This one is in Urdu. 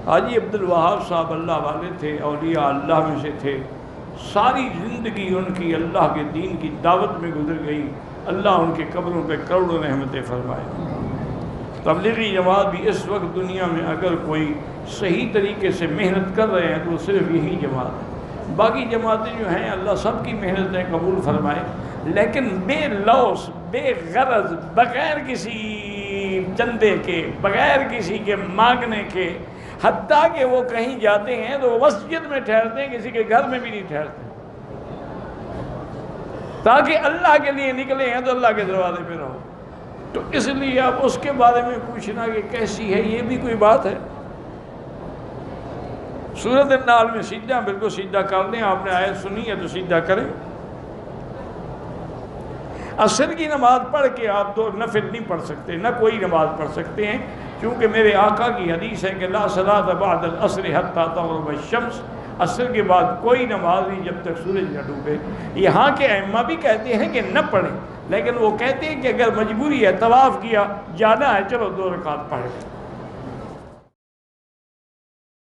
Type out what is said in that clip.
حاجی عبدالوہاب صاحب اللہ والے تھے، اولیاء اللہ میں سے تھے، ساری زندگی ان کی اللہ کے دین کی دعوت میں گزر گئی، اللہ ان کے قبروں پہ کروڑوں رحمتیں فرمائے۔ تبلیغی جماعت بھی اس وقت دنیا میں اگر کوئی صحیح طریقے سے محنت کر رہے ہیں تو صرف یہی جماعت ہے، باقی جماعتیں جو ہیں اللہ سب کی محنتیں قبول فرمائے، لیکن بے لوث، بے غرض، بغیر کسی چندے کے، بغیر کسی کے مانگنے کے، حتیٰ کہ وہ کہیں جاتے ہیں تو وہ مسجد میں ٹھہرتے ہیں، کسی کے گھر میں بھی نہیں ٹھہرتے، تاکہ اللہ کے لیے نکلے ہیں تو اللہ کے دروازے پہ رہو۔ تو اس لیے اب اس کے بارے میں پوچھنا کہ کیسی ہے، یہ بھی کوئی بات ہے؟ سورۃ النحل میں سیدھا، بالکل سیدھا کر لیں، آپ نے آیت سنی ہے تو سیدھا کریں۔ عصر کی نماز پڑھ کے آپ دو نفل نہیں پڑھ سکتے، نہ کوئی نماز پڑھ سکتے ہیں، کیونکہ میرے آقا کی حدیث ہے کہ لا صلاۃ بعد العصر حتی تغرب الشمس، عصر کے بعد کوئی نماز نہیں جب تک سورج نہ ڈوبے۔ یہاں کے ائمہ بھی کہتے ہیں کہ نہ پڑھیں، لیکن وہ کہتے ہیں کہ اگر مجبوری ہے، طواف کیا، جانا ہے، چلو 2 رکعت پڑھ لیں۔